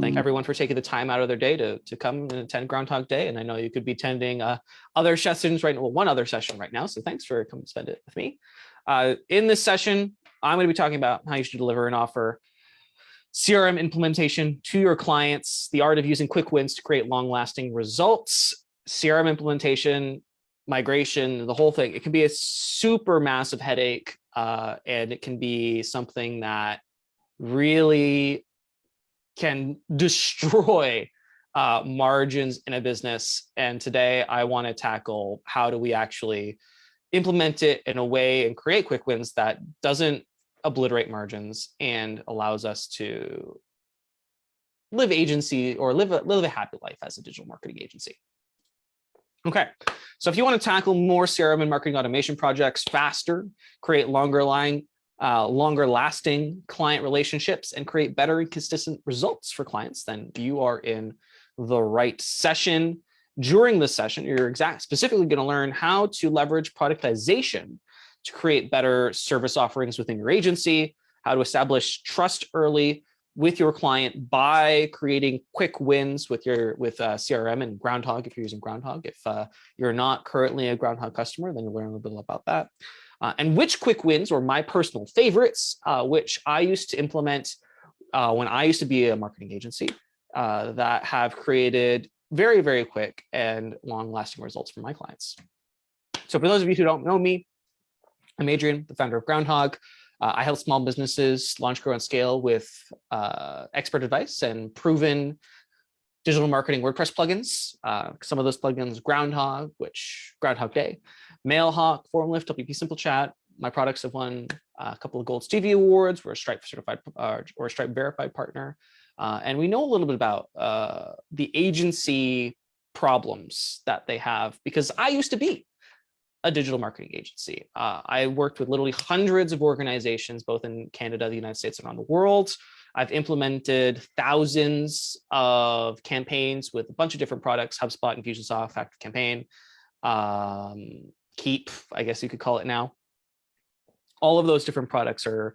thank everyone for taking the time out of their day to come and attend Groundhogg Day. And I know you could be attending other sessions right now, well, one other session right now. So thanks for coming to spend it with me. In this session, I'm going to be talking about how you should deliver and offer CRM implementation to your clients, the art of using quick wins to create long-lasting results, CRM implementation, migration, the whole thing. It can be a super massive headache, and it can be something that really can destroy margins in a business. And today I want to tackle how do we actually implement it in a way and create quick wins that doesn't obliterate margins and allows us to live agency or live a happy life as a digital marketing agency. Okay, so if you want to tackle more CRM and marketing automation projects faster, create longer lasting client relationships, and create better and consistent results for clients, then you are in the right session. During this session, you're specifically going to learn how to leverage productization to create better service offerings within your agency, how to establish trust early with your client by creating quick wins with CRM and Groundhogg if you're using Groundhogg. If you're not currently a Groundhogg customer, then you'll learn a little bit about that. And which quick wins, or my personal favorites, which I used to implement when I used to be a marketing agency, that have created very, very quick and long-lasting results for my clients. So for those of you who don't know me, I'm Adrian, the founder of Groundhogg. I help small businesses launch, grow, and scale with expert advice and proven digital marketing WordPress plugins. Some of those plugins: Groundhogg, Groundhogg Day, Mailhawk, FormLift, WP Simple Chat. My products have won a couple of Gold Stevie Awards. We're a Stripe certified or a Stripe verified partner, and we know a little bit about the agency problems that they have, because I used to be a digital marketing agency. I worked with literally hundreds of organizations, both in Canada, the United States, and around the world. I've implemented thousands of campaigns with a bunch of different products: HubSpot, Infusionsoft, ActiveCampaign, Keep, I guess you could call it now. All of those different products are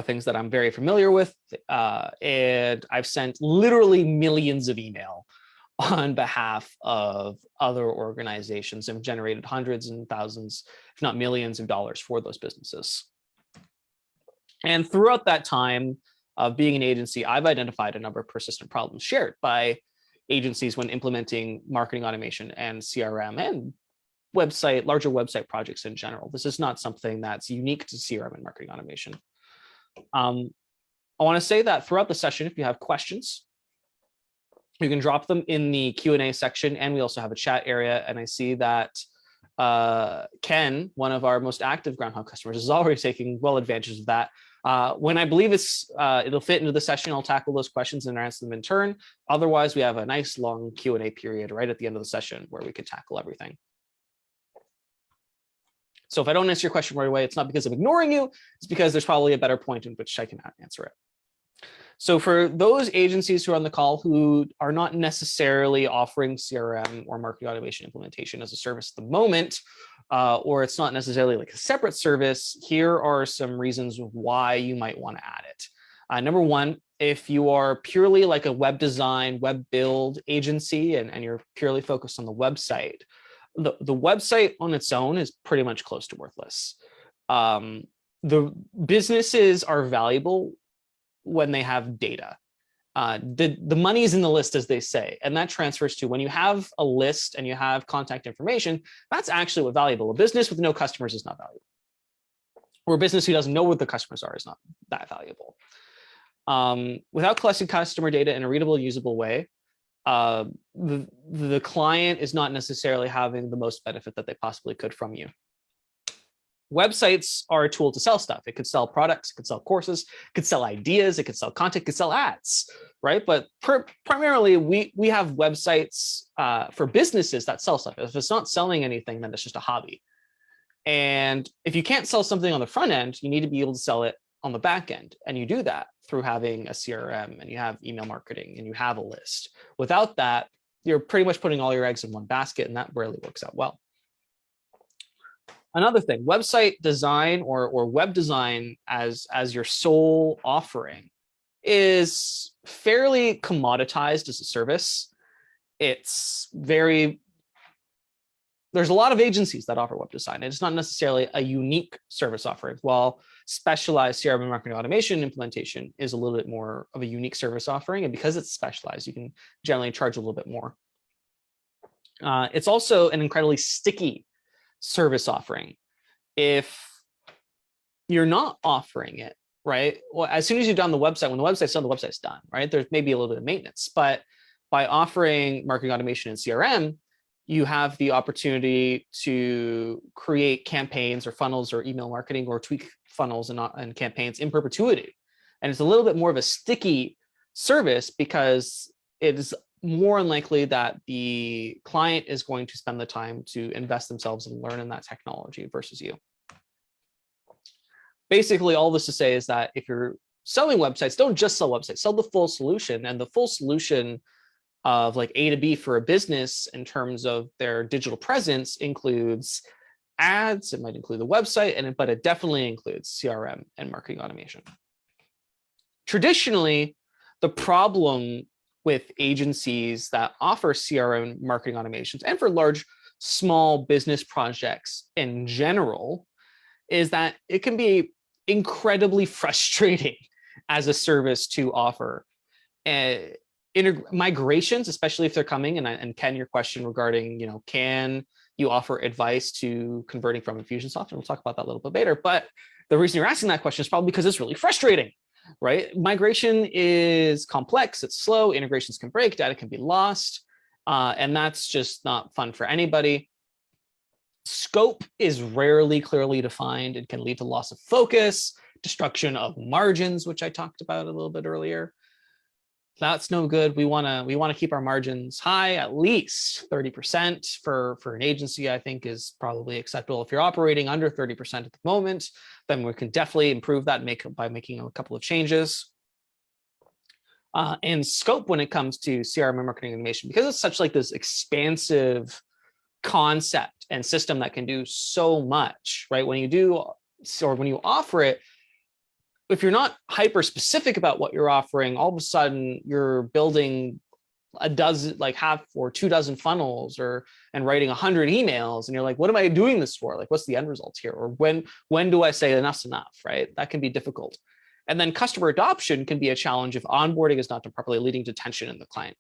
things that I'm very familiar with. And I've sent literally millions of email on behalf of other organizations and generated hundreds and thousands, if not millions of dollars for those businesses. And throughout that time of being an agency, I've identified a number of persistent problems shared by agencies when implementing marketing automation and CRM and larger website projects in general. This is not something that's unique to CRM and marketing automation. I want to say that throughout the session, if you have questions, you can drop them in the Q&A section, and we also have a chat area. And I see that Ken, one of our most active Groundhogg customers, is already taking well advantage of that. When I believe it'll fit into the session, I'll tackle those questions and answer them in turn. Otherwise, we have a nice long Q&A period right at the end of the session where we could tackle everything. So if I don't answer your question right away, it's not because I'm ignoring you. It's because there's probably a better point in which I can answer it. So for those agencies who are on the call who are not necessarily offering CRM or marketing automation implementation as a service at the moment, or it's not necessarily like a separate service, here are some reasons why you might want to add it. Number one, if you are purely like a web design, web build agency, and you're purely focused on the website, the website on its own is pretty much close to worthless. The businesses are valuable when they have data. The money is in the list, as they say, and that transfers to when you have a list and you have contact information. That's actually what's valuable. A business with no customers is not valuable, or a business who doesn't know what the customers are is not that valuable. Without collecting customer data in a readable, usable way, the client is not necessarily having the most benefit that they possibly could from you. Websites are a tool to sell stuff. It could sell products, it could sell courses, it could sell ideas, it could sell content, it could sell ads, right? But primarily, we have websites for businesses that sell stuff. If it's not selling anything, then it's just a hobby. And if you can't sell something on the front end, you need to be able to sell it on the back end. And you do that through having a CRM, and you have email marketing, and you have a list. Without that, you're pretty much putting all your eggs in one basket, and that rarely works out well. Another thing, website design or web design as your sole offering is fairly commoditized as a service. There's a lot of agencies that offer web design, and it's not necessarily a unique service offering. While specialized CRM and marketing automation implementation is a little bit more of a unique service offering, and because it's specialized, you can generally charge a little bit more. It's also an incredibly sticky service offering. If you're not offering it, right? Well, as soon as you've done the website, when the website's done, the website's done, right? There's maybe a little bit of maintenance, but by offering marketing automation and CRM, you have the opportunity to create campaigns or funnels or email marketing or tweak funnels and campaigns in perpetuity. And it's a little bit more of a sticky service because it is more unlikely that the client is going to spend the time to invest themselves and learn in that technology versus you. Basically, all this to say is that if you're selling websites, don't just sell websites, sell the full solution. And the full solution of like A to B for a business in terms of their digital presence includes ads, it might include the website, but it definitely includes CRM and marketing automation. Traditionally, the problem with agencies that offer CRM marketing automations and for large, small business projects in general is that it can be incredibly frustrating as a service to offer. Migrations, especially if they're coming, and Ken, your question regarding, can you offer advice to converting from Infusionsoft? And we'll talk about that a little bit later. But the reason you're asking that question is probably because it's really frustrating, right? Migration is complex, it's slow, integrations can break, data can be lost, and that's just not fun for anybody. Scope is rarely clearly defined and can lead to loss of focus, destruction of margins, which I talked about a little bit earlier. That's no good. We want to keep our margins high, at least 30% for an agency, I think is probably acceptable. If you're operating under 30% at the moment, then we can definitely improve that by making a couple of changes. And scope when it comes to CRM and marketing automation, because it's such like this expansive concept and system that can do so much, right? When you offer it, if you're not hyper specific about what you're offering, all of a sudden you're building a dozen, like half or 24 funnels and writing 100 emails. And you're like, what am I doing this for? Like, what's the end result here? Or when do I say enough's enough, right? That can be difficult. And then customer adoption can be a challenge if onboarding is not done properly, leading to tension in the client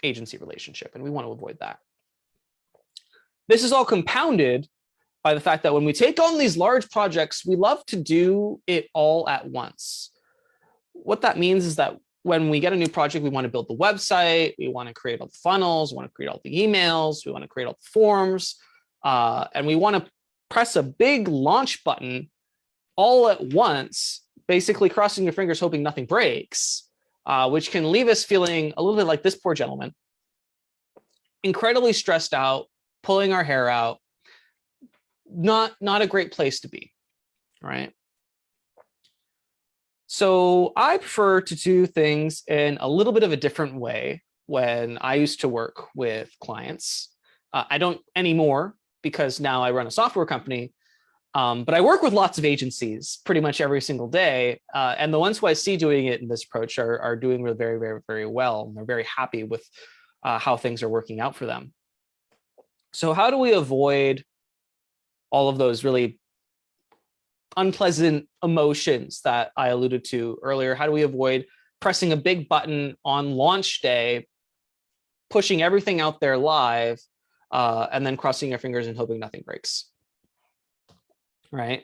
agency relationship. And we want to avoid that. This is all compounded by the fact that when we take on these large projects, we love to do it all at once. What that means is that when we get a new project, we want to build the website, we want to create all the funnels, we want to create all the emails, we want to create all the forms, and we want to press a big launch button all at once, basically crossing your fingers, hoping nothing breaks, which can leave us feeling a little bit like this poor gentleman, incredibly stressed out, pulling our hair out. Not a great place to be, right? So I prefer to do things in a little bit of a different way when I used to work with clients. I don't anymore because now I run a software company, but I work with lots of agencies pretty much every single day. And the ones who I see doing it in this approach are doing very, very, very well. And they're very happy with how things are working out for them. So how do we avoid all of those really unpleasant emotions that I alluded to earlier? How do we avoid pressing a big button on launch day, pushing everything out there live, and then crossing your fingers and hoping nothing breaks, right?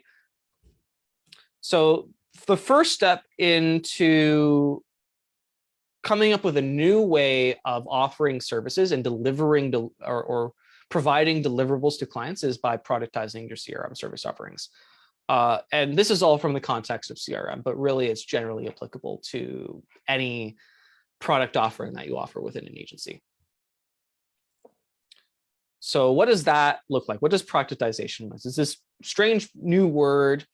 So the first step into coming up with a new way of offering services and delivering or providing deliverables to clients is by productizing your CRM service offerings. And this is all from the context of CRM, but really it's generally applicable to any product offering that you offer within an agency. So what does that look like? What does productization mean? It's this strange new word.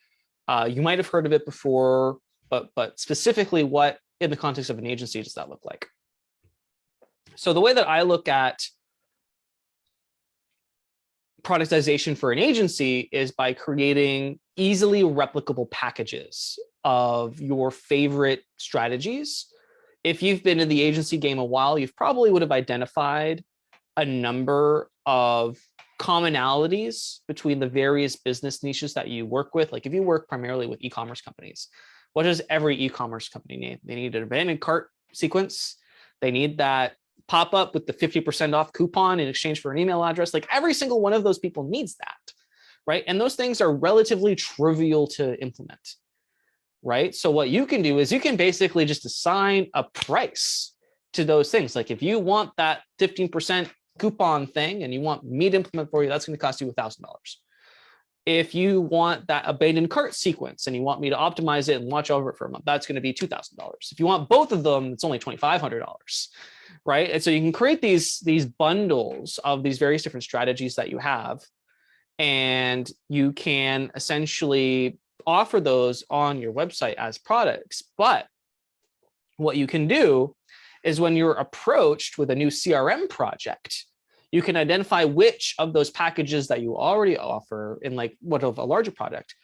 You might have heard of it before, but specifically what in the context of an agency does that look like? So the way that I look at productization for an agency is by creating easily replicable packages of your favorite strategies. If you've been in the agency game a while, you probably would have identified a number of commonalities between the various business niches that you work with. Like if you work primarily with e-commerce companies, what does every e-commerce company need? They need an abandoned cart sequence. They need that pop up with the 50% off coupon in exchange for an email address. Like every single one of those people needs that, right? And those things are relatively trivial to implement, right? So what you can do is you can basically just assign a price to those things. Like if you want that 15% coupon thing and you want me to implement for you, that's going to cost you $1,000. If you want that abandoned cart sequence and you want me to optimize it and watch over it for a month, that's going to be $2,000. If you want both of them, it's only $2,500, right? And so you can create these bundles of these various different strategies that you have, and you can essentially offer those on your website as products. But what you can do is when you're approached with a new CRM project, you can identify which of those packages that you already offer in like what of a larger product,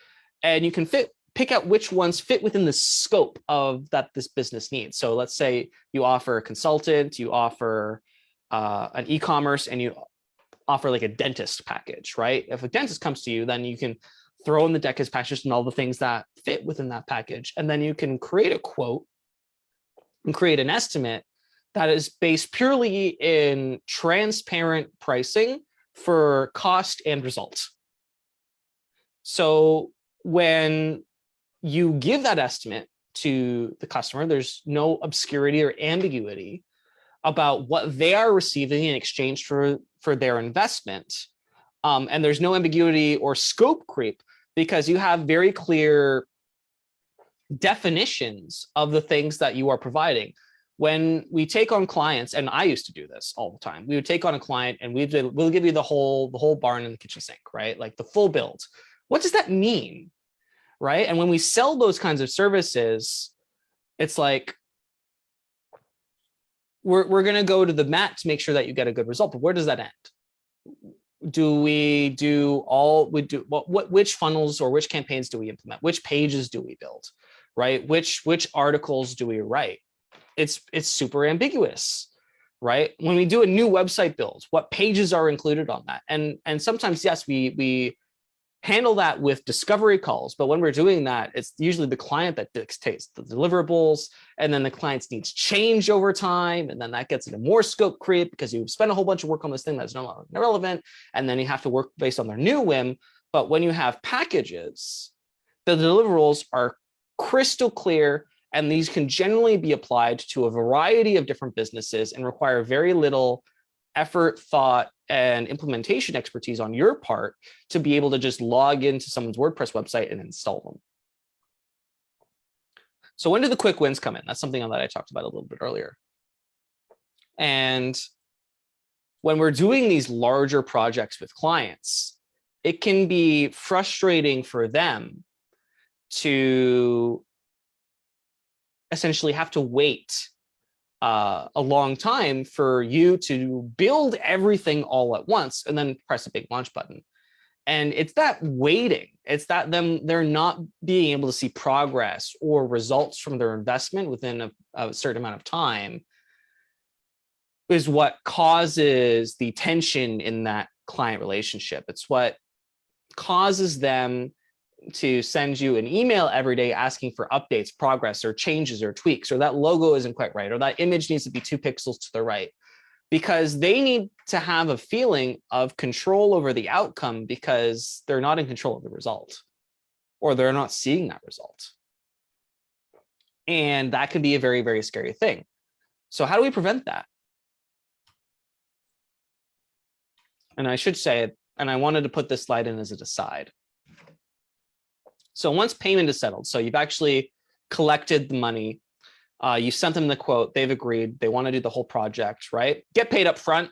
and you can pick out which ones fit within the scope of that this business needs. So let's say you offer a consultant, you offer an e-commerce, and you offer like a dentist package, right? If a dentist comes to you, then you can throw in the dentist package and all the things that fit within that package. And then you can create a quote and create an estimate that is based purely in transparent pricing for cost and result. So when you give that estimate to the customer, there's no obscurity or ambiguity about what they are receiving in exchange for their investment. And there's no ambiguity or scope creep because you have very clear definitions of the things that you are providing. When we take on clients, and I used to do this all the time, we would take on a client and we'll give you the whole barn and the kitchen sink, right? Like the full build. What does that mean, right? And when we sell those kinds of services, it's like, we're going to go to the mat to make sure that you get a good result. But where does that end? Which funnels or which campaigns do we implement? Which pages do we build, right? Which articles do we write? It's super ambiguous, right? When we do a new website build, what pages are included on that? And sometimes, yes, we handle that with discovery calls, but when we're doing that, it's usually the client that dictates the deliverables, and then the client's needs change over time, and then that gets into more scope creep because you've spent a whole bunch of work on this thing that's no longer relevant, and then you have to work based on their new whim. But when you have packages, the deliverables are crystal clear, and these can generally be applied to a variety of different businesses and require very little effort, thought, and implementation expertise on your part to be able to just log into someone's WordPress website and install them. So when do the quick wins come in? That's something that I talked about a little bit earlier. And when we're doing these larger projects with clients, it can be frustrating for them to essentially have to wait a long time for you to build everything all at once and then press a big launch button. And it's that waiting, it's that they're not being able to see progress or results from their investment within a certain amount of time is what causes the tension in that client relationship. It's what causes them to send you an email every day asking for updates, progress, or changes or tweaks, or that logo isn't quite right, or that image needs to be 2 pixels to the right, because they need to have a feeling of control over the outcome because they're not in control of the result, or they're not seeing that result. And that can be a very, very scary thing. So how do we prevent that? And I should say, and I wanted to put this slide in as an aside. So once payment is settled, so you've actually collected the money, you sent them the quote, they've agreed, they want to do the whole project, right? Get paid up front.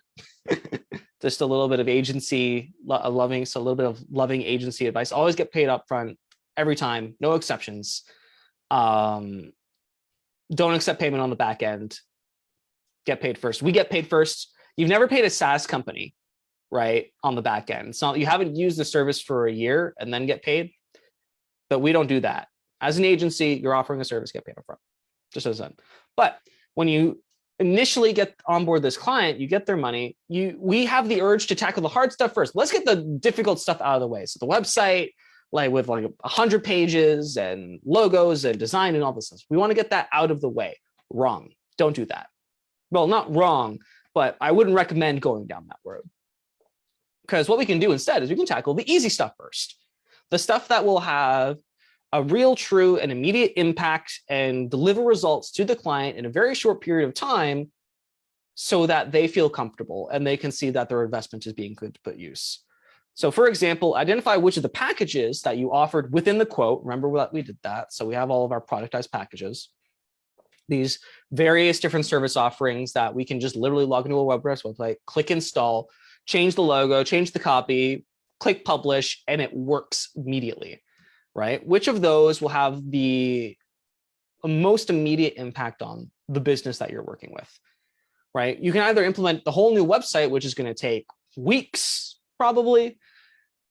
Just a little bit of agency loving, so a little bit of loving agency advice. Always get paid up front every time, no exceptions. Don't accept payment on the back end. Get paid first. We get paid first. You've never paid a SaaS company, right, on the back end. It's not, you haven't used the service for a year and then get paid. But we don't do that. As an agency, you're offering a service, get paid upfront, just as done. But when you initially get on board this client, you get their money, we have the urge to tackle the hard stuff first. Let's get the difficult stuff out of the way. So the website, like with like 100 pages and logos and design and all this stuff, we want to get that out of the way. Wrong. Don't do that. Well, not wrong, but I wouldn't recommend going down that road. Because what we can do instead is we can tackle the easy stuff first. The stuff that will have a real, true, and immediate impact and deliver results to the client in a very short period of time so that they feel comfortable and they can see that their investment is being put to use. So for example, identify which of the packages that you offered within the quote. Remember that we did that. So we have all of our productized packages, these various different service offerings that we can just literally log into a WordPress website, click install, change the logo, change the copy, click publish, and it works immediately, right? Which of those will have the most immediate impact on the business that you're working with, right? You can either implement the whole new website, which is going to take weeks, probably,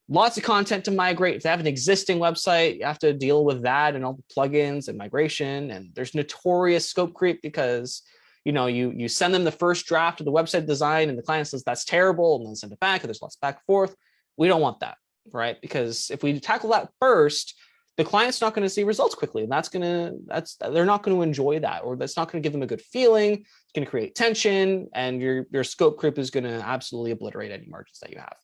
lots of content to migrate. If they have an existing website, you have to deal with that and all the plugins and migration. And there's notorious scope creep because you send them the first draft of the website design and the client says that's terrible and then send it back and there's lots of back and forth. We don't want that, right? Because if we tackle that first, the client's not going to see results quickly, and they're not going to enjoy that, or that's not going to give them a good feeling. It's going to create tension, and your scope creep is going to absolutely obliterate any margins that you have.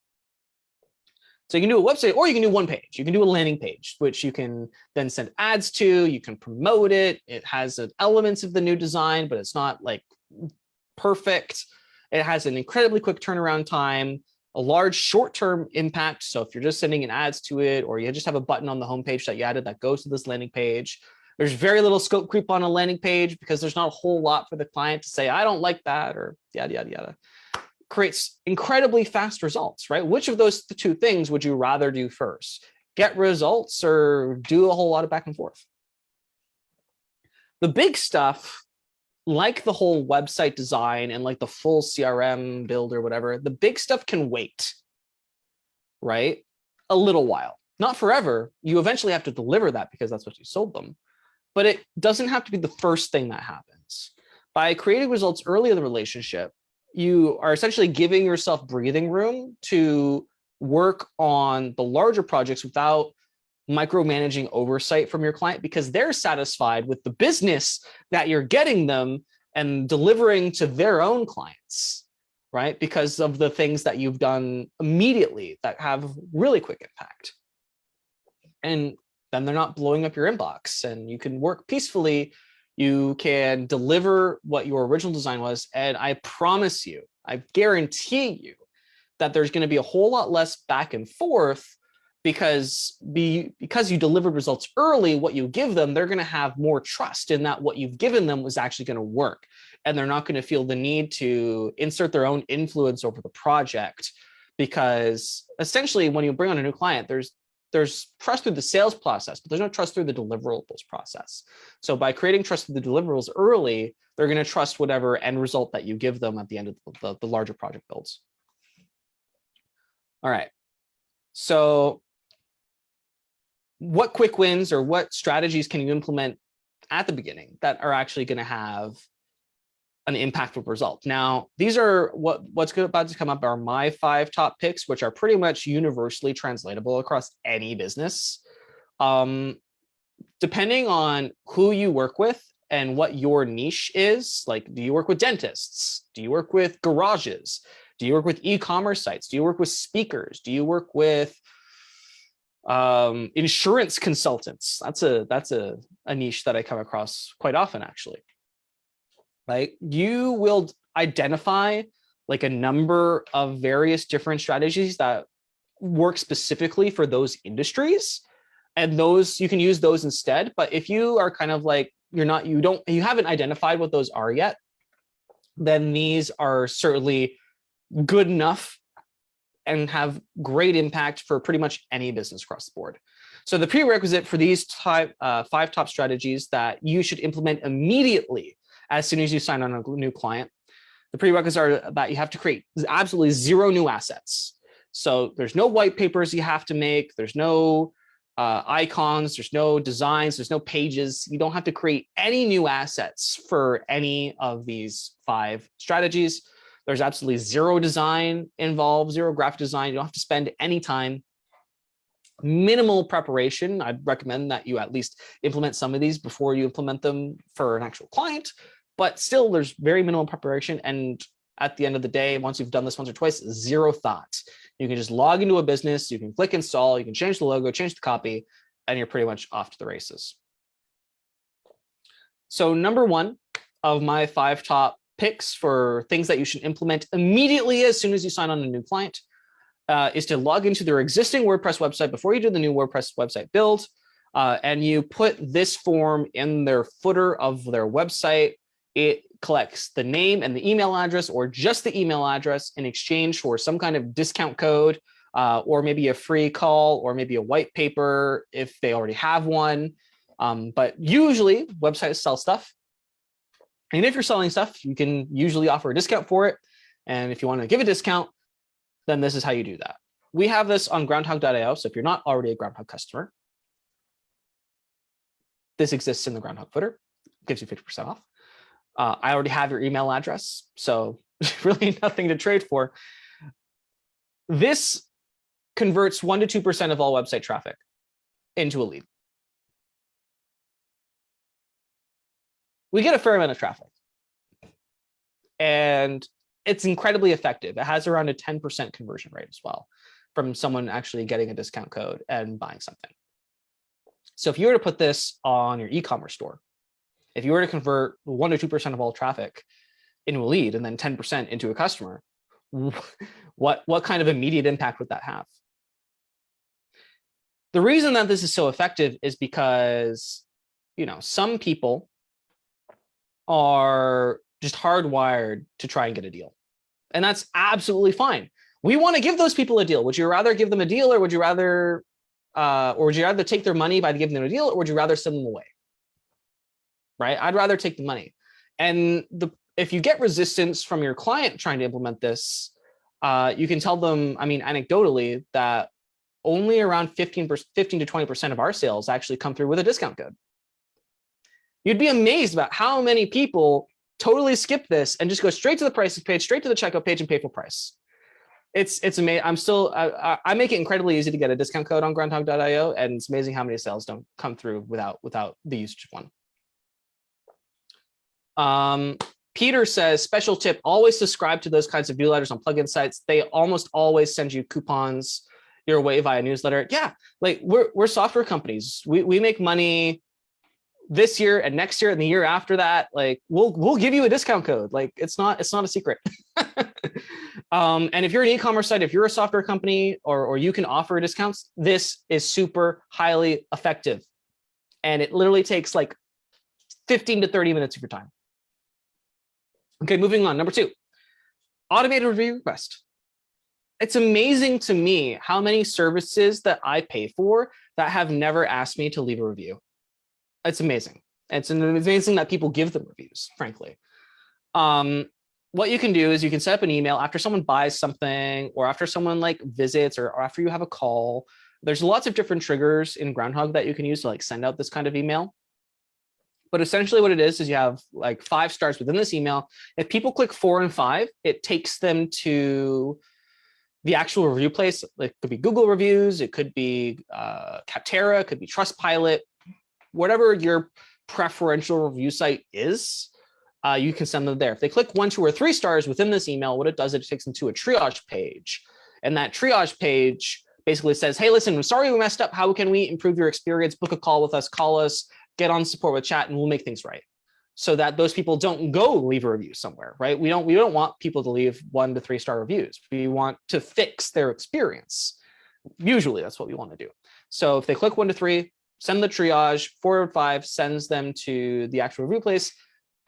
So you can do a website, or you can do one page. You can do a landing page, which you can then send ads to. You can promote it. It has elements of the new design, but it's not like perfect. It has an incredibly quick turnaround time, a large short-term impact. So if you're just sending in ads to it, or you just have a button on the homepage that you added that goes to this landing page, there's very little scope creep on a landing page because there's not a whole lot for the client to say, I don't like that, or yada, yada, yada. Creates incredibly fast results, right? Which of those two things would you rather do first? Get results or do a whole lot of back and forth? The big stuff, like the whole website design and like the full CRM build or whatever, the big stuff can wait, right? A little while, not forever. You eventually have to deliver that because that's what you sold them, but it doesn't have to be the first thing that happens. By creating results early in the relationship, you are essentially giving yourself breathing room to work on the larger projects without micromanaging oversight from your client, because they're satisfied with the business that you're getting them and delivering to their own clients, right? Because of the things that you've done immediately that have really quick impact. And then they're not blowing up your inbox, and you can work peacefully. You can deliver what your original design was. And I promise you, I guarantee you that there's going to be a whole lot less back and forth because you delivered results early. What you give them, they're going to have more trust in that what you've given them was actually going to work. And they're not going to feel the need to insert their own influence over the project, because essentially when you bring on a new client, there's trust through the sales process, but there's no trust through the deliverables process. So by creating trust through the deliverables early, they're going to trust whatever end result that you give them at the end of the larger project builds. All right. So what quick wins or what strategies can you implement at the beginning that are actually going to have an impactful result? Now, these are what's about to come up are my 5 top picks, which are pretty much universally translatable across any business. Depending on who you work with and what your niche is, like, do you work with dentists? Do you work with garages? Do you work with e-commerce sites? Do you work with speakers? Do you work with insurance consultants? That's a niche that I come across quite often, actually. Right? You will identify like a number of various different strategies that work specifically for those industries, and those you can use those instead. But if you are kind of like you haven't identified what those are yet, then these are certainly good enough and have great impact for pretty much any business across the board. So the prerequisite for these 5 top strategies that you should implement immediately as soon as you sign on a new client, the prerequisites are that you have to create absolutely 0 new assets. So there's no white papers you have to make. There's no icons, there's no designs, there's no pages. You don't have to create any new assets for any of these 5 strategies. There's absolutely zero design involved, zero graphic design. You don't have to spend any time. Minimal preparation. I'd recommend that you at least implement some of these before you implement them for an actual client, but still there's very minimal preparation. And at the end of the day, once you've done this once or twice, zero thought. You can just log into a business, you can click install, you can change the logo, change the copy, and you're pretty much off to the races. So number 1 of my 5 top picks for things that you should implement immediately as soon as you sign on a new client is to log into their existing WordPress website before you do the new WordPress website build, and you put this form in their footer of their website. It collects the name and the email address, or just the email address, in exchange for some kind of discount code, or maybe a free call, or maybe a white paper if they already have one. But usually websites sell stuff. And if you're selling stuff, you can usually offer a discount for it. And if you want to give a discount, then this is how you do that. We have this on Groundhogg.io. So if you're not already a Groundhogg customer, this exists in the Groundhogg footer. It gives you 50% off. I already have your email address, so really nothing to trade for. This converts 1 to 2% of all website traffic into a lead. We get a fair amount of traffic, and it's incredibly effective. It has around a 10% conversion rate as well from someone actually getting a discount code and buying something. So if you were to put this on your e-commerce store, if you were to convert 1 to 2% of all traffic into a lead and then 10% into a customer, what kind of immediate impact would that have? The reason that this is so effective is because, some people are just hardwired to try and get a deal. And that's absolutely fine. We want to give those people a deal. Would you rather give them a deal, or would you rather take their money by giving them a deal, or would you rather send them away? Right? I'd rather take the money. And if you get resistance from your client trying to implement this, you can tell them, anecdotally, that only around 15 to 20% of our sales actually come through with a discount code. You'd be amazed about how many people totally skip this and just go straight to the pricing page, straight to the checkout page, and pay full price. It's amazing. I make it incredibly easy to get a discount code on Groundhogg.io, and it's amazing how many sales don't come through without the usage of one. Peter says, special tip, always subscribe to those kinds of newsletters on plugin sites. They almost always send you coupons your way via newsletter. Yeah, like we're software companies. We make money this year and next year and the year after that. Like we'll give you a discount code. Like it's not a secret. And if you're an e-commerce site, if you're a software company, or you can offer discounts, this is super highly effective. And it literally takes like 15 to 30 minutes of your time. Okay, moving on. Number 2, automated review request. It's amazing to me how many services that I pay for that have never asked me to leave a review. It's amazing. It's amazing that people give them reviews, frankly. What you can do is you can set up an email after someone buys something, or after someone like visits, or after you have a call. There's lots of different triggers in Groundhogg that you can use to like send out this kind of email. But essentially what it is you have like 5 stars within this email. If people click 4 and 5, it takes them to the actual review place. It could be Google reviews, it could be Capterra, it could be Trustpilot, whatever your preferential review site is, you can send them there. If they click 1, 2, or 3 stars within this email, what it does, it takes them to a triage page. And that triage page basically says, hey, listen, I'm sorry we messed up. How can we improve your experience? Book a call with us, call us, get on support with chat, and we'll make things right. So that those people don't go leave a review somewhere, right? We don't want people to leave 1 to 3 star reviews. We want to fix their experience. Usually that's what we want to do. So if they click 1 to 3, send the triage, 4 or 5 sends them to the actual review place.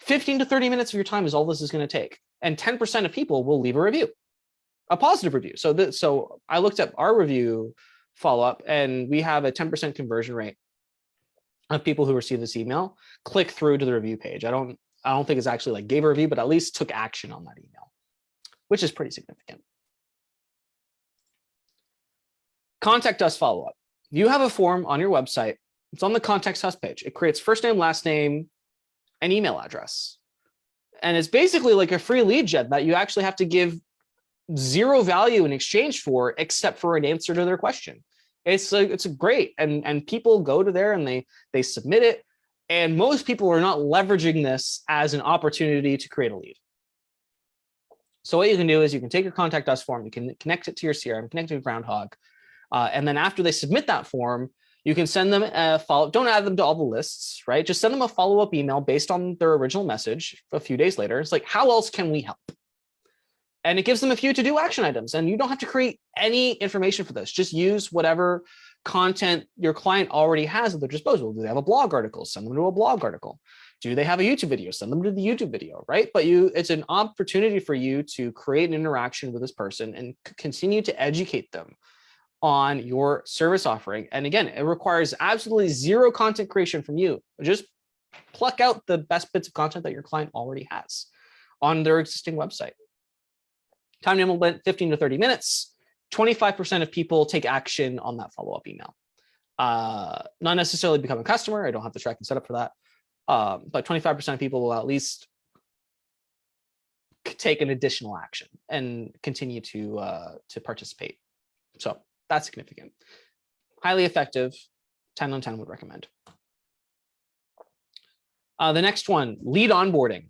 15 to 30 minutes of your time is all this is going to take. And 10% of people will leave a review, a positive review. So I looked up our review follow-up, and we have a 10% conversion rate of people who receive this email click through to the review page. I don't think it's actually like gave a review, but at least took action on that email, which is pretty significant. Contact us follow-up. you have a form on your website. It's on the context us page. It creates first name, last name, and email address. And it's basically like a free lead gen that you actually have to give zero value in exchange for, except for an answer to their question. It's a great, and people go to there and they submit it. And most people are not leveraging this as an opportunity to create a lead. So what you can do is you can take your contact us form, you can connect it to your CRM, connect it to Groundhogg. And then after they submit that form, you can send them a follow. Don't add them to all the lists, right? Just send them a follow-up email based on their original message a few days later. It's like, how else can we help? And it gives them a few to-do action items. And you don't have to create any information for this. Just use whatever content your client already has at their disposal. Do they have a blog article? Send them to a blog article. Do they have a YouTube video? Send them to the YouTube video, right? But it's an opportunity for you to create an interaction with this person and continue to educate them on your service offering. And again, it requires absolutely zero content creation from you. Just pluck out the best bits of content that your client already has on their existing website. Time to implement 15 to 30 minutes. 25% of people take action on that follow-up email. Not necessarily become a customer. I don't have the tracking set up for that. But 25% of people will at least take an additional action and continue to participate. So that's significant. Highly effective. 10 on 10 would recommend. The next one, lead onboarding.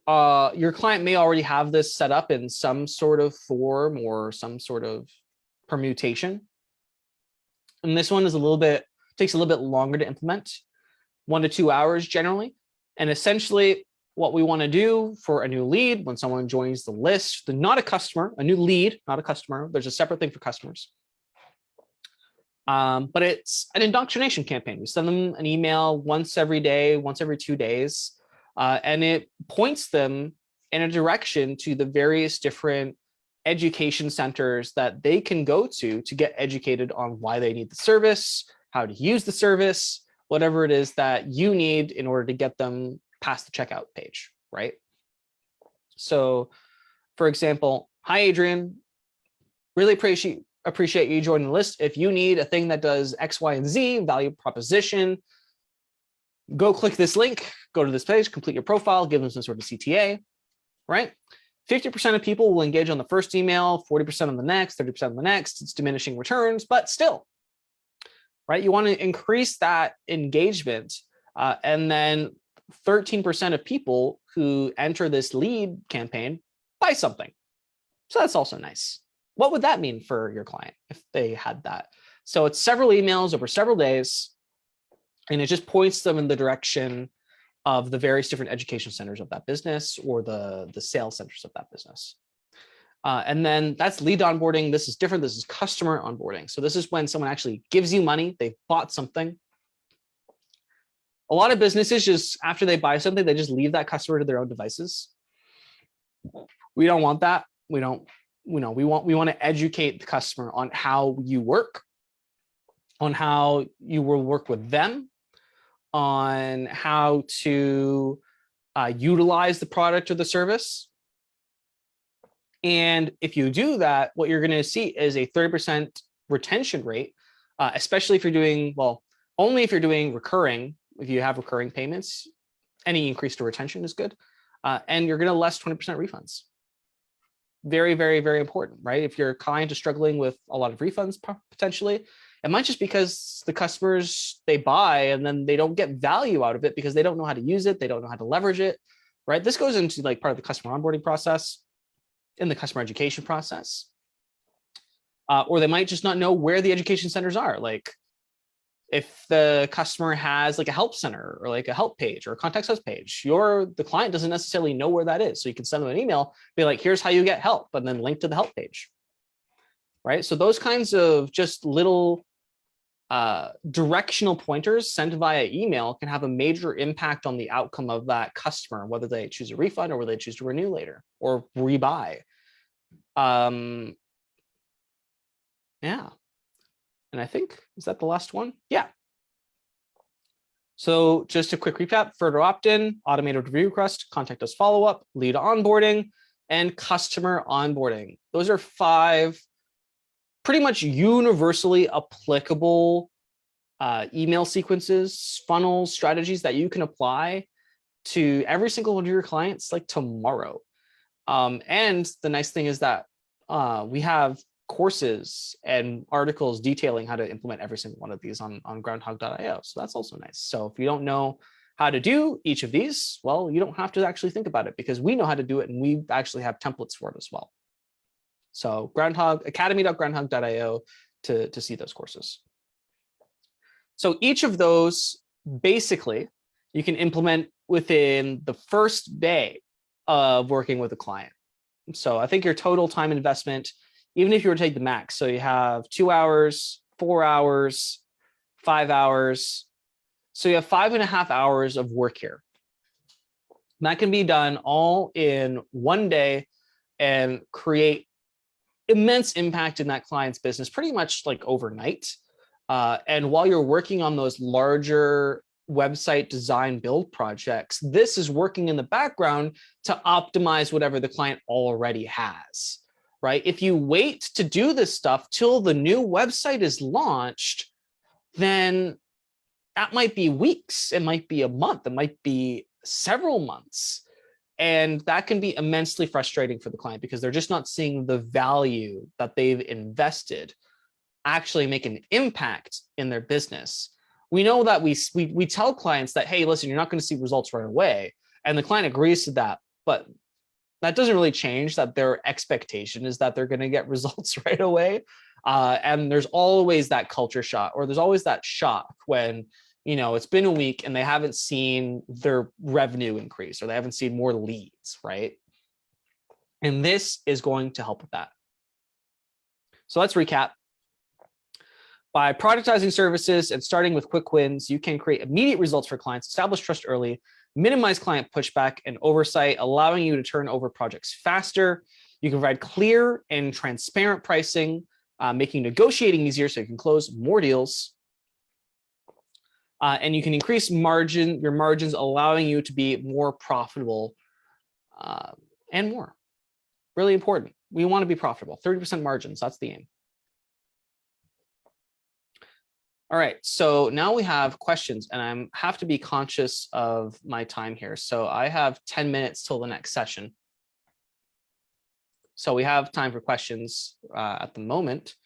Your client may already have this set up in some sort of form or some sort of permutation. And this one is takes a little bit longer to implement, 1 to 2 hours generally. And essentially what we want to do for a new lead, when someone joins the list, not a customer, a new lead, not a customer, there's a separate thing for customers. But it's an indoctrination campaign. We send them an email once every day, once every 2 days. And it points them in a direction to the various different education centers that they can go to get educated on why they need the service, how to use the service, whatever it is that you need in order to get them past the checkout page, right? So, for example, hi, Adrian, really appreciate you joining the list. If you need a thing that does X, Y, and Z, value proposition, go click this link, go to this page, complete your profile, give them some sort of CTA, right? 50% of people will engage on the first email, 40% on the next, 30% on the next. It's diminishing returns, but still, right? You want to increase that engagement. And then 13% of people who enter this lead campaign buy something. So that's also nice. What would that mean for your client if they had that? So it's several emails over several days, and it just points them in the direction of the various different education centers of that business or the sales centers of that business. And then that's lead onboarding. This is different. This is customer onboarding. So this is when someone actually gives you money. They've bought something. A lot of businesses just, after they buy something, they just leave that customer to their own devices. We don't want that. We want to educate the customer on how you work, on how you will work with them, on how to utilize the product or the service. And if you do that, what you're going to see is a 30% retention rate, especially if you're doing, well, only if you're doing recurring. If you have recurring payments, any increase to retention is good. And you're going to less 20% refunds. Very, very, very important, right? If your client is struggling with a lot of refunds potentially, it might just because the customers, they buy and then they don't get value out of it because they don't know how to use it. They don't know how to leverage it, right? This goes into like part of the customer onboarding process, in the customer education process. Or they might just not know where the education centers are. Like if the customer has like a help center or like a help page or a contact us page, the client doesn't necessarily know where that is. So you can send them an email, be like, here's how you get help, and then link to the help page, right? So those kinds of just little directional pointers sent via email can have a major impact on the outcome of that customer, whether they choose a refund or whether they choose to renew later or rebuy. Yeah. And I think, is that the last one? Yeah. So just a quick recap: further opt-in, automated review request, contact us follow-up, lead onboarding, and customer onboarding. Those are 5 pretty much universally applicable email sequences, funnels, strategies that you can apply to every single one of your clients like tomorrow. And the nice thing is that we have courses and articles detailing how to implement every single one of these on groundhogg.io. So that's also nice. So if you don't know how to do each of these, well, you don't have to actually think about it because we know how to do it and we actually have templates for it as well. So academy.groundhogg.io to see those courses. So each of those basically you can implement within the first day of working with a client. So I think your total time investment, even if you were to take the max, so you have 2 hours, 4 hours, 5 hours. So you have 5.5 hours of work here. And that can be done all in one day and create immense impact in that client's business pretty much like overnight. And while you're working on those larger website design build projects, this is working in the background to optimize whatever the client already has, right? If you wait to do this stuff till the new website is launched, then that might be weeks, it might be a month, it might be several months. And that can be immensely frustrating for the client because they're just not seeing the value that they've invested actually make an impact in their business. We know that we tell clients that, hey, listen, you're not going to see results right away. And the client agrees to that, but that doesn't really change that their expectation is that they're going to get results right away. And there's always that culture shock, or there's always that shock when, you know, it's been a week and they haven't seen their revenue increase or they haven't seen more leads, right? And this is going to help with that. So let's recap. By productizing services and starting with quick wins, you can create immediate results for clients, establish trust early, minimize client pushback and oversight, allowing you to turn over projects faster. You can provide clear and transparent pricing, making negotiating easier so you can close more deals. And you can increase your margins, allowing you to be more profitable and more. Really important. We want to be profitable. 30% margins, that's the aim. All right, so now we have questions, and I have to be conscious of my time here. So I have 10 minutes till the next session. So we have time for questions at the moment.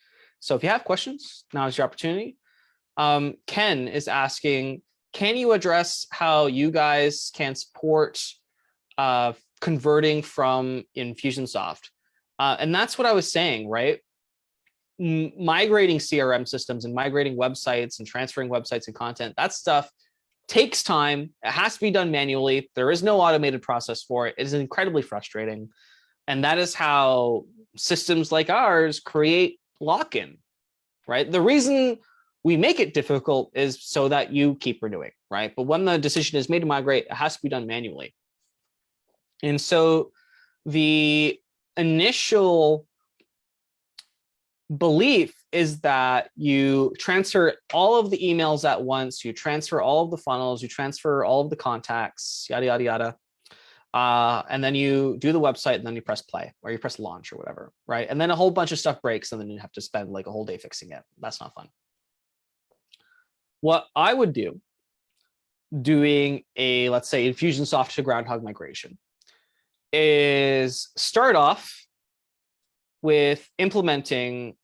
So if you have questions, now is your opportunity. Ken is asking, can you address how you guys can support converting from Infusionsoft? And that's what I was saying, right? Migrating CRM systems and migrating websites and transferring websites and content, that stuff takes time. It has to be done manually. There is no automated process for it. It is incredibly frustrating. And that is how systems like ours create lock-in, right? The reason we make it difficult is so that you keep renewing, right? But when the decision is made to migrate, it has to be done manually. And so the initial belief is that you transfer all of the emails at once, you transfer all of the funnels, you transfer all of the contacts, yada, yada, yada. And then you do the website and then you press play or you press launch or whatever, right? And then a whole bunch of stuff breaks and then you have to spend like a whole day fixing it. That's not fun. What I would do doing a, let's say, Infusionsoft to Groundhogg migration is start off with implementing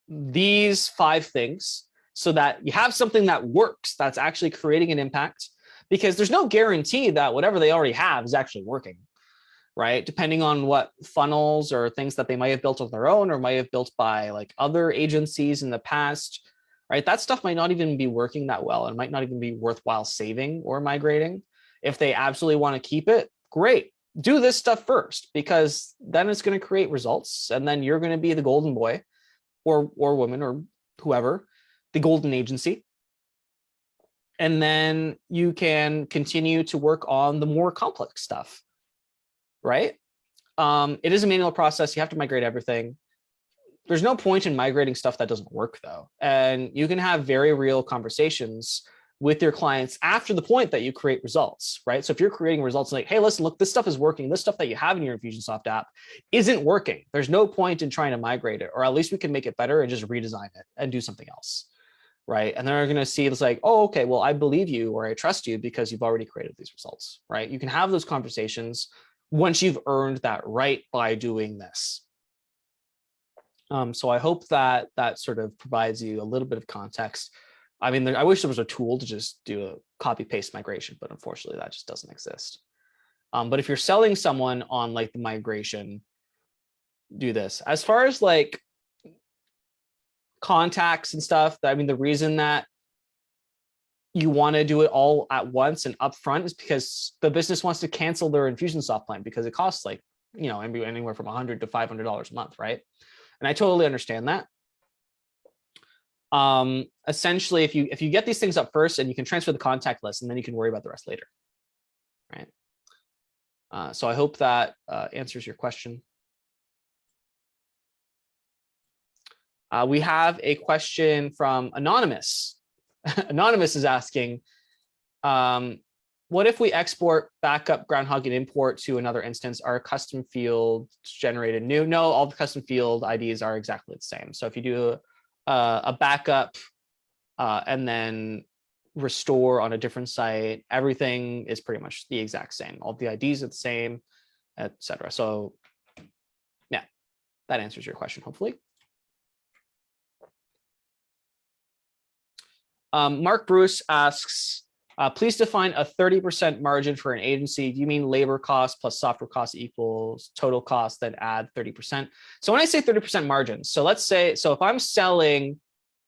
these 5 things so that you have something that works, that's actually creating an impact, because there's no guarantee that whatever they already have is actually working, right? Depending on what funnels or things that they might have built on their own or might have built by like other agencies in the past, right? That stuff might not even be working that well and might not even be worthwhile saving or migrating. If they absolutely want to keep it, great. Do this stuff first, because then it's going to create results. And then you're going to be the golden boy or woman or whoever, the golden agency. And then you can continue to work on the more complex stuff, right? It is a manual process. You have to migrate everything. There's no point in migrating stuff that doesn't work though. And you can have very real conversations with your clients after the point that you create results, right? So if you're creating results like, hey, listen, look, this stuff is working. This stuff that you have in your Infusionsoft app isn't working. There's no point in trying to migrate it, or at least we can make it better and just redesign it and do something else, right? And they're going to see it's like, oh, okay, well, I believe you or I trust you because you've already created these results, right? You can have those conversations once you've earned that right by doing this. So I hope that that sort of provides you a little bit of context. I mean, I wish there was a tool to just do a copy paste migration, but unfortunately that just doesn't exist. But if you're selling someone on like the migration, do this. As far as like contacts and stuff, I mean, the reason that you want to do it all at once and upfront is because the business wants to cancel their Infusionsoft plan because it costs like, you know, anywhere from $100 to $500 a month, right? And I totally understand that. Essentially, if you get these things up first and you can transfer the contact list, and then you can worry about the rest later, right? So I hope that answers your question. We have a question from Anonymous. Anonymous is asking, what if we export backup Groundhogg and import to another instance? Are custom fields generated new? No, all the custom field IDs are exactly the same. So if you do a backup and then restore on a different site, everything is pretty much the exact same. All the IDs are the same, etc. So yeah, that answers your question, hopefully. Mark Bruce asks, please define a 30% margin for an agency. Do you mean labor cost plus software cost equals total cost, then add 30%? So when I say 30% margin, so let's say, so if I'm selling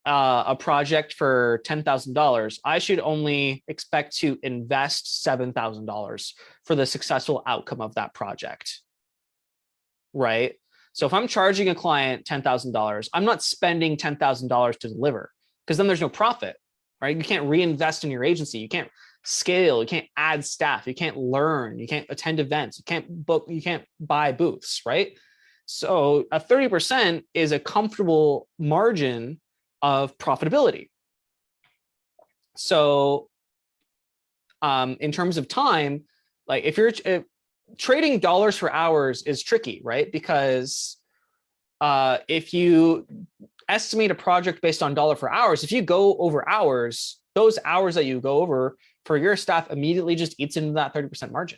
a project for $10,000, I should only expect to invest $7,000 for the successful outcome of that project, right? So if I'm charging a client $10,000, I'm not spending $10,000 to deliver, because then there's no profit. Right? You can't reinvest in your agency. You can't scale. You can't add staff. You can't learn. You can't attend events. You can't book. You can't buy booths. Right? So a 30% is a comfortable margin of profitability. So in terms of time, like if trading dollars for hours is tricky, right? Because if you estimate a project based on dollar for hours, if you go over hours, those hours that you go over for your staff immediately just eats into that 30% margin,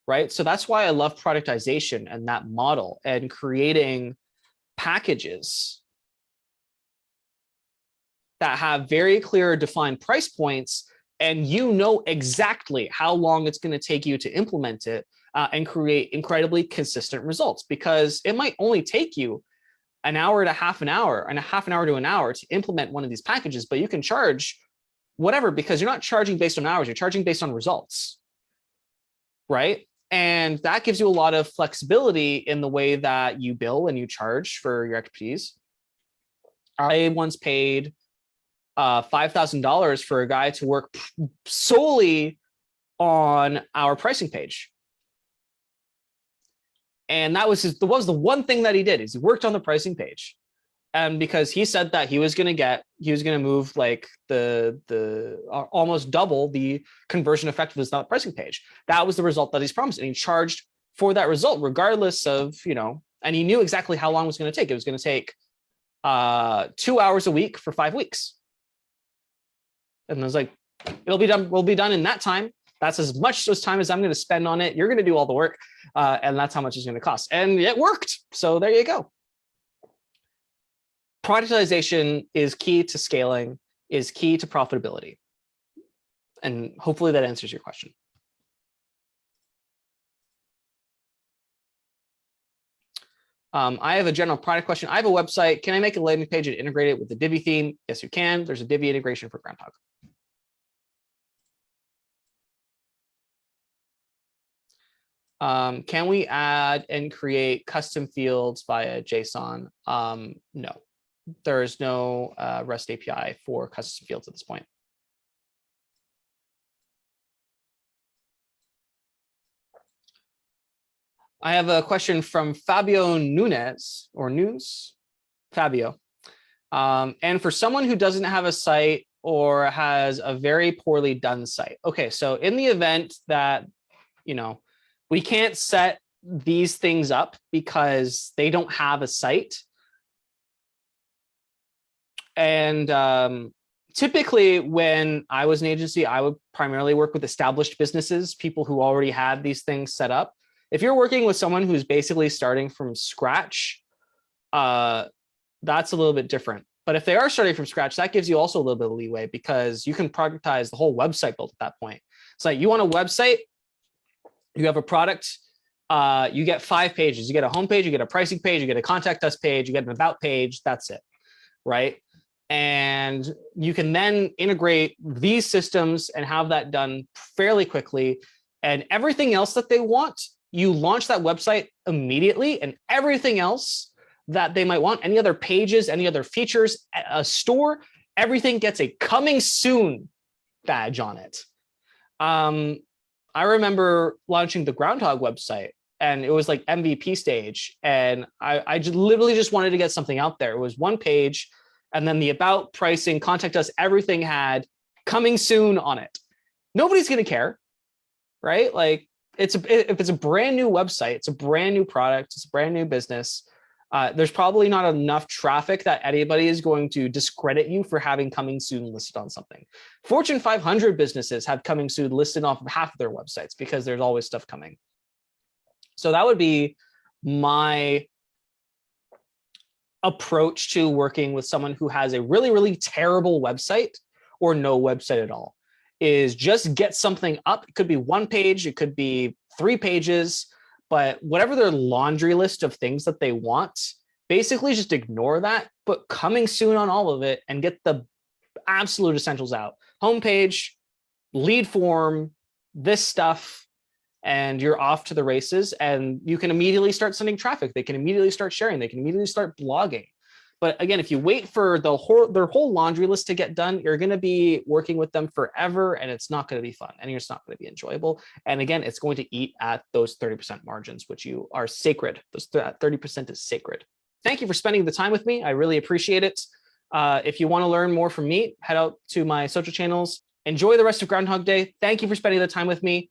right? So that's why I love productization and that model and creating packages that have very clear defined price points, and you know exactly how long it's going to take you to implement it and create incredibly consistent results, because it might only take you an hour to half an hour and a half an hour to an hour to implement one of these packages, but you can charge whatever, because you're not charging based on hours, you're charging based on results, right? And that gives you a lot of flexibility in the way that you bill and you charge for your expertise. I once paid $5,000 for a guy to work solely on our pricing page. And that was the one thing that he did, is he worked on the pricing page. And because he said that he was going to move like the almost double the conversion effectiveness on the pricing page. That was the result that he's promised. And he charged for that result, regardless of, you know, and he knew exactly how long it was going to take. It was going to take 2 hours a week for 5 weeks. And I was like, it'll be done. We'll be done in that time. That's as much time as I'm going to spend on it. You're going to do all the work. And that's how much it's going to cost. And it worked. So there you go. Productization is key to scaling, is key to profitability. And hopefully that answers your question. I have a general product question. I have a website. Can I make a landing page and integrate it with the Divi theme? Yes, you can. There's a Divi integration for Groundhogg. Can we add and create custom fields via JSON? No, there is no REST API for custom fields at this point. I have a question from Fabio Nunes, or News, Fabio. And for someone who doesn't have a site or has a very poorly done site. Okay, so in the event that, we can't set these things up because they don't have a site. And typically when I was an agency, I would primarily work with established businesses, people who already had these things set up. If you're working with someone who's basically starting from scratch, that's a little bit different. But if they are starting from scratch, that gives you also a little bit of leeway because you can productize the whole website build at that point. It's like you want a website, you have a product, you get 5 pages. You get a homepage, you get a pricing page, you get a contact us page, you get an about page. That's it, right? And you can then integrate these systems and have that done fairly quickly. And everything else that they want, you launch that website immediately, and everything else that they might want, any other pages, any other features, a store, everything gets a coming soon badge on it. I remember launching the Groundhogg website, and it was like MVP stage. And I just literally just wanted to get something out there. It was 1 page, and then the about, pricing, contact us, everything had coming soon on it. Nobody's going to care, right? Like if it's a brand new website, it's a brand new product, it's a brand new business. There's probably not enough traffic that anybody is going to discredit you for having coming soon listed on something. Fortune 500 businesses have coming soon listed off of half of their websites because there's always stuff coming. So that would be my approach to working with someone who has a really, really terrible website or no website at all, is just get something up. It could be 1 page, it could be 3 pages, but whatever their laundry list of things that they want, basically just ignore that, put coming soon on all of it and get the absolute essentials out. Homepage, lead form, this stuff, and you're off to the races, and you can immediately start sending traffic. They can immediately start sharing. They can immediately start blogging. But again, if you wait for their whole laundry list to get done, you're going to be working with them forever, and it's not going to be fun, and it's not going to be enjoyable. And again, it's going to eat at those 30% margins, which you are sacred. That 30% is sacred. Thank you for spending the time with me. I really appreciate it. If you want to learn more from me, head out to my social channels. Enjoy the rest of Groundhog Day. Thank you for spending the time with me.